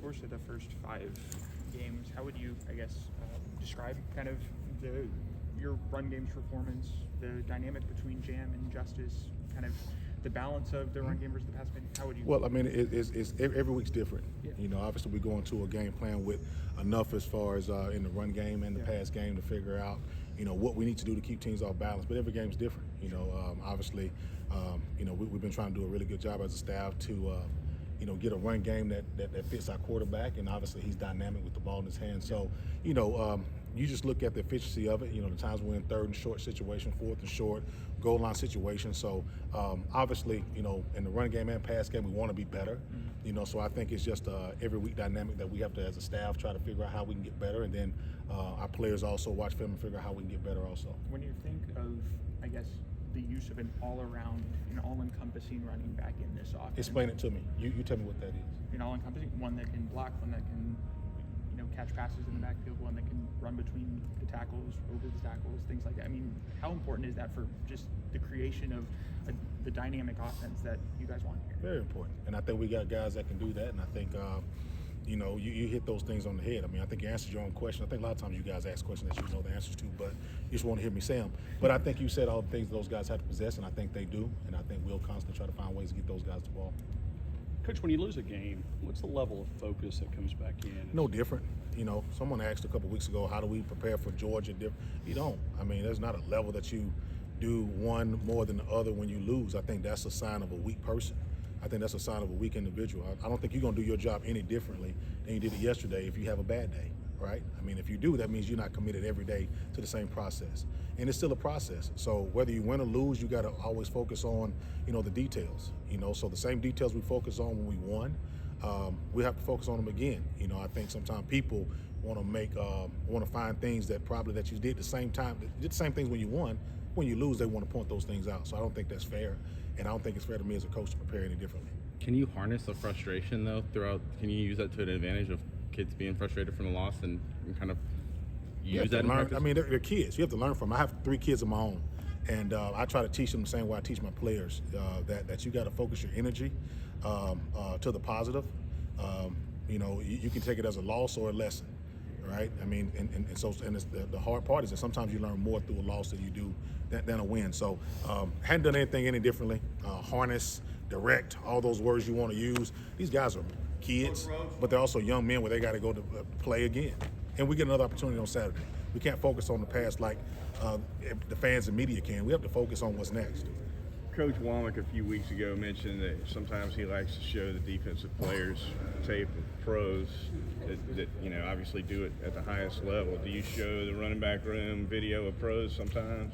course of the first 5 games, how would you, describe kind of your run game's performance, the dynamic between Jam and Justice, kind of the balance of the run game versus the pass game? How would you? Well, I mean, it's every week's different. Yeah. You know, obviously we go into a game plan with enough as far as in the run game and the pass game to figure out, you know, what we need to do to keep teams off balance. But every game's different. You know, obviously, you know, we've been trying to do a really good job as a staff to, you know, get a run game that fits our quarterback, and obviously he's dynamic with the ball in his hand. So, you know, you just look at the efficiency of it. You know, the times we're in 3rd and short situation, 4th and short, goal line situation. So, obviously, you know, in the run game and pass game, we want to be better. Mm-hmm. You know, so I think it's just every week dynamic that we have to, as a staff, try to figure out how we can get better, and then our players also watch film and figure out how we can get better also. When you think of, I guess, the use of an all-around, an all-encompassing running back in this offense. Explain it to me. You tell me what that is. An all-encompassing, one that can block, one that can, you know, catch passes in the backfield, one that can run between the tackles, over the tackles, things like that. I mean, how important is that for just the creation of the dynamic offense that you guys want here? Very important. And I think we got guys that can do that, and I think you know, you hit those things on the head. I mean, I think you answered your own question. I think a lot of times you guys ask questions that you know the answers to, but you just want to hear me say them. But I think you said all the things those guys have to possess, and I think they do. And I think we'll constantly try to find ways to get those guys the ball. Coach, when you lose a game, what's the level of focus that comes back in? No different. You know, someone asked a couple weeks ago, how do we prepare for Georgia? You don't. I mean, there's not a level that you do one more than the other when you lose. I think that's a sign of a weak person. I think that's a sign of a weak individual. I don't think you're going to do your job any differently than you did it yesterday if you have a bad day, right? I mean, if you do, that means you're not committed every day to the same process. And it's still a process. So whether you win or lose, you got to always focus on, you know, the details. You know, so the same details we focus on when we won, we have to focus on them again. You know, I think sometimes people want to find things that you did the same time, did the same things when you won. When you lose, they want to point those things out. So I don't think that's fair. And I don't think it's fair to me as a coach to prepare any differently. Can you harness the frustration though throughout? Can you use that to an advantage of kids being frustrated from the loss and kind of use that in practice? I mean, they're kids. You have to learn from them. I have 3 kids of my own, and I try to teach them the same way I teach my players. That you got to focus your energy to the positive. You know, you can take it as a loss or a lesson, right? I mean, and it's the hard part is that sometimes you learn more through a loss than you do than a win. So hadn't done anything any differently. Harness, direct, all those words you want to use. These guys are kids, but they're also young men where they got to go to play again. And we get another opportunity on Saturday. We can't focus on the past like the fans and media can. We have to focus on what's next. Coach Womack a few weeks ago mentioned that sometimes he likes to show the defensive players tape of pros that you know obviously do it at the highest level. Do you show the running back room video of pros sometimes?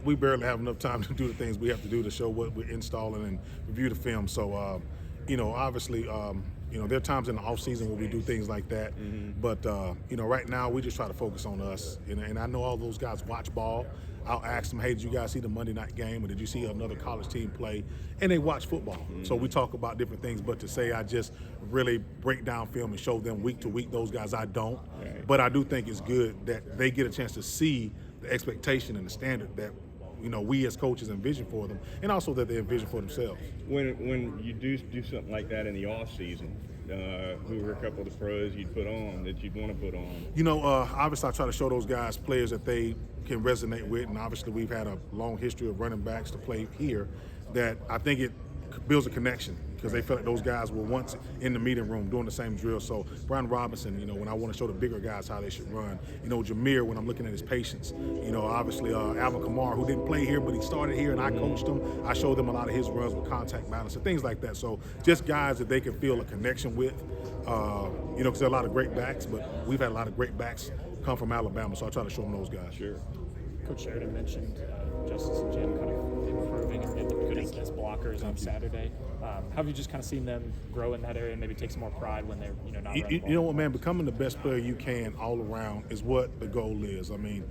We barely have enough time to do the things we have to do to show what we're installing and review the film. So, you know, obviously, you know, there are times in the off season where we do things like that. Mm-hmm. But, you know, right now we just try to focus on us. And I know all those guys watch ball. I'll ask them, hey, did you guys see the Monday night game, or did you see another college team play? And they watch football. Mm-hmm. So we talk about different things, but to say I just really break down film and show them week to week, those guys, I don't. Right. But I do think it's good that they get a chance to see the expectation and the standard that, you know, we as coaches envision for them, and also that they envision for themselves. When you do something like that in the off season, who were a couple of the pros you'd put on that you'd want to put on? You know, obviously I try to show those guys players that they can resonate with, and obviously we've had a long history of running backs to play here that I think it builds a connection because they felt like those guys were once in the meeting room doing the same drill. So Brian Robinson, you know, when I want to show the bigger guys how they should run. You know, Jameer, when I'm looking at his patience. You know, obviously Alvin Kamara, who didn't play here, but he started here and I coached him. I showed them a lot of his runs with contact balance and things like that. So just guys that they can feel a connection with, you know, because there are a lot of great backs, but we've had a lot of great backs come from Alabama, so I try to show them those guys. Sure. Coach Sheridan mentioned Justice and Jim kind of improving and look good as blockers on Saturday. How have you just kind of seen them grow in that area and maybe take some more pride when they're, you know, not running the ball? You know what, man, becoming the best player you can all around is what the goal is. I mean,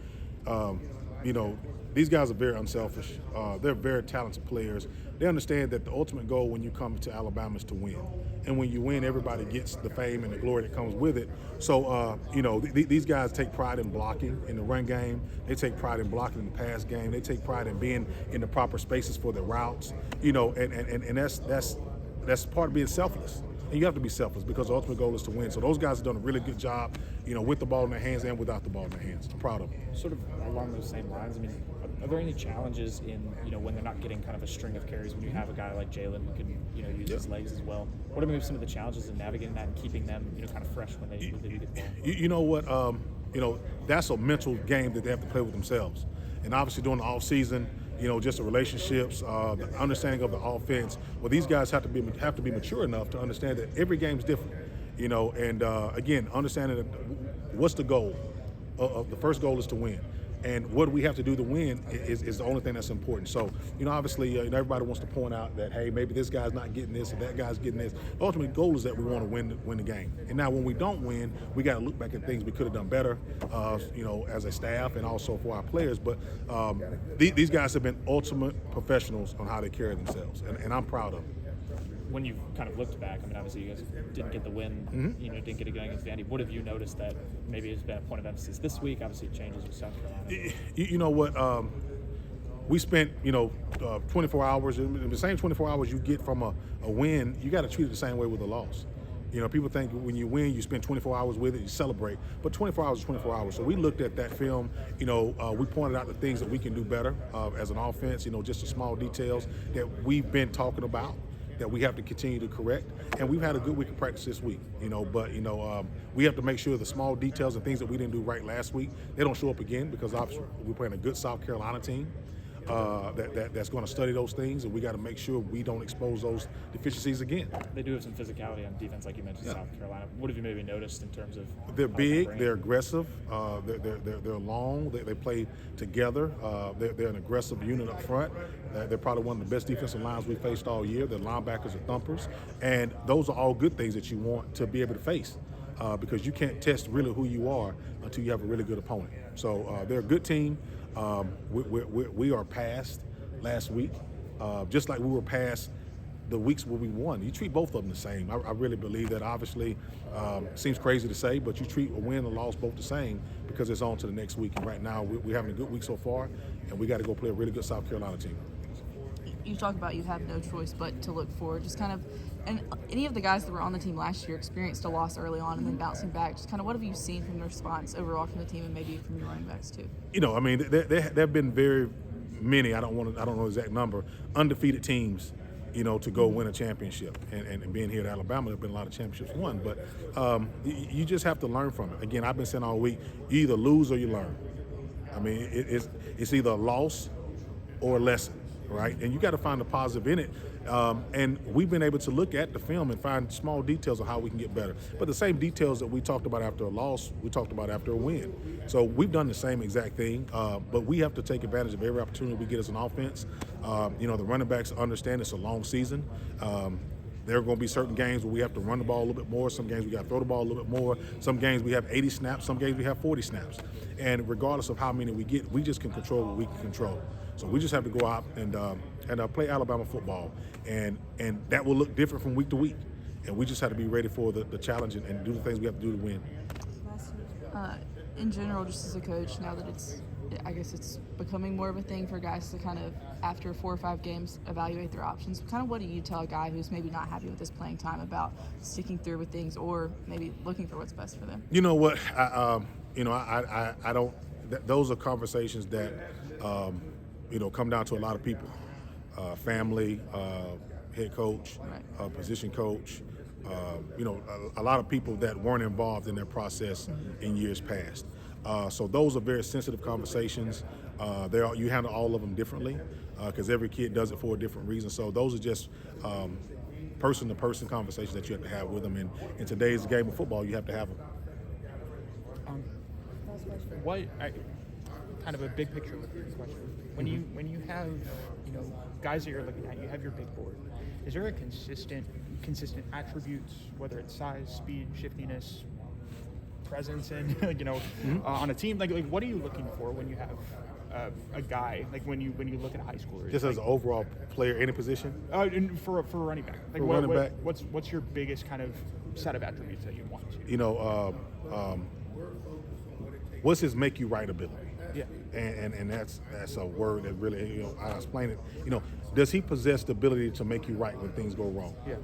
you know, these guys are very unselfish. They're very talented players. They understand that the ultimate goal when you come to Alabama is to win. And when you win, everybody gets the fame and the glory that comes with it. So, you know, these guys take pride in blocking in the run game. They take pride in blocking in the pass game. They take pride in being in the proper spaces for their routes. You know, and that's part of being selfless. and you have to be selfless because the ultimate goal is to win. So those guys have done a really good job, with the ball in their hands and without the ball in their hands. I'm proud of them. Sort of along those same lines, I mean, are there any challenges in, when they're not getting kind of a string of carries when you have a guy like Jalen who can, use his legs as well? What are maybe some of the challenges in navigating that and keeping them, kind of fresh when they do get the ball? You know what? That's a mental game that they have to play with themselves. And obviously during the off season, just the relationships, the understanding of the offense. Well, these guys have to be mature enough to understand that every game's different. And again, understanding that what's the goal. The first goal is to win. And what we have to do to win is the only thing that's important. So, obviously, everybody wants to point out that, hey, maybe this guy's not getting this or that guy's getting this. The ultimate goal is that we want to win the game. And now when we don't win, we got to look back at things we could have done better, as a staff and also for our players. But these guys have been ultimate professionals on how they carry themselves, and I'm proud of them. When you kind of looked back, I mean, obviously you guys didn't get the win, didn't get it going against Vandy. What have you noticed that maybe has been a point of emphasis this week? Obviously, it changes with South Carolina. You know what? We spent, 24 hours. The same 24 hours you get from a win, you got to treat it the same way with a loss. People think when you win, you spend 24 hours with it, you celebrate. But 24 hours is 24 hours. So we looked at that film. We pointed out the things that we can do better as an offense. Just the small details that we've been talking about that we have to continue to correct. And we've had a good week of practice this week, but we have to make sure the small details and things that we didn't do right last week, they don't show up again, because obviously we're playing a good South Carolina team that's going to study those things, and we got to make sure we don't expose those deficiencies again. They do have some physicality on defense, like you mentioned, South Carolina. What have you maybe noticed in terms of? They're big, they're aggressive, they're long, they play together, they're an aggressive unit up front. They're probably one of the best defensive lines we faced all year. Their linebackers are thumpers, and those are all good things that you want to be able to face, because you can't test really who you are until you have a really good opponent. So they're a good team. We are past last week, just like we were past the weeks where we won. You treat both of them the same. I really believe that. Obviously, seems crazy to say, but you treat a win and a loss both the same, because it's on to the next week. And right now, we're having a good week so far, and we got to go play a really good South Carolina team. You talk about you have no choice but to look forward. Just kind of, and any of the guys that were on the team last year experienced a loss early on and then bouncing back. Just kind of what have you seen from the response overall from the team, and maybe from your running backs too? There have been very many, I don't know the exact number, undefeated teams, to go win a championship. And being here at Alabama, there have been a lot of championships won. But you just have to learn from it. Again, I've been saying all week, you either lose or you learn. I mean, it's either a loss or a lesson. Right, and you got to find the positive in it, and we've been able to look at the film and find small details of how we can get better. But the same details that we talked about after a loss, we talked about after a win. So we've done the same exact thing, but we have to take advantage of every opportunity we get as an offense. The running backs understand it's a long season. There are going to be certain games where we have to run the ball a little bit more. Some games we got to throw the ball a little bit more. Some games we have 80 snaps. Some games we have 40 snaps. And regardless of how many we get, we just can control what we can control. So we just have to go out and play Alabama football, and that will look different from week to week. And we just have to be ready for the challenge and do the things we have to do to win. In general, just as a coach, now that I guess it's becoming more of a thing for guys to kind of, after 4 or 5 games, evaluate their options. Kind of what do you tell a guy who's maybe not happy with his playing time about sticking through with things, or maybe looking for what's best for them? You know what? I don't. Those are conversations that come down to a lot of people, family, head coach, right. Position coach. A lot of people that weren't involved in their process in years past. So those are very sensitive conversations. You handle all of them differently, because every kid does it for a different reason. So those are just person-to-person conversations that you have to have with them. And in today's game of football, you have to have them. Kind of a big picture question. When you have guys that you're looking at, you have your big board. Is there a consistent attributes, whether it's size, speed, shiftiness, presence, and on a team? Like what are you looking for when you have a guy, like when you look at a high schooler? Just as an overall player, any position? For a running back. Like running back. What's your biggest kind of set of attributes that you want to? What's his make you right ability? Yeah. And that's a word that really, I explain it. does he possess the ability to make you right when things go wrong? Yeah.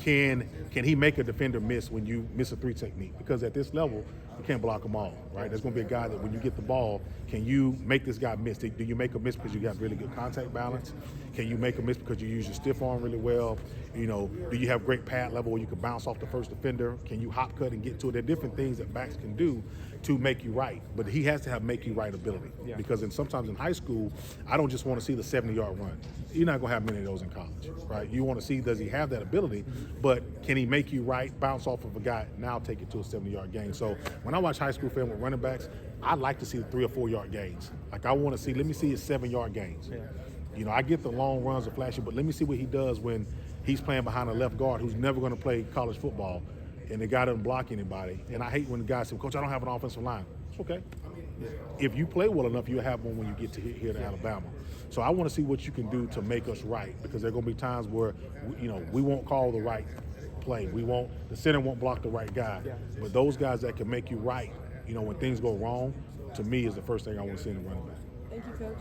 Can he make a defender miss when you miss a 3 technique? Because at this level, you can't block them all, right? There's going to be a guy that when you get the ball, can you make this guy miss? Do you make a miss because you got really good contact balance? Can you make a miss because you use your stiff arm really well? Do you have great pad level where you can bounce off the first defender? Can you hop cut and get to it? There are different things that backs can do to make you right, but he has to have make you right ability. Yeah. Because sometimes in high school, I don't just want to see the 70-yard run. You're not going to have many of those in college, right? You want to see, does he have that ability, but can he make you right, bounce off of a guy, now take it to a 70-yard gain? So when I watch high school film with running backs, I like to see the 3 or 4 yard gains. Like I want to see, let me see his 7-yard gains. Yeah. I get the long runs are flashy, but let me see what he does when he's playing behind a left guard who's never going to play college football, and the guy doesn't block anybody. And I hate when the guys say, Coach, I don't have an offensive line. It's okay. If you play well enough, you'll have one when you get to here to Alabama. So I want to see what you can do to make us right, because there are going to be times where, we won't call the right play. The center won't block the right guy. Yeah. But those guys that can make you right, when things go wrong, to me is the first thing I want to see in a running back. Thank you, Coach.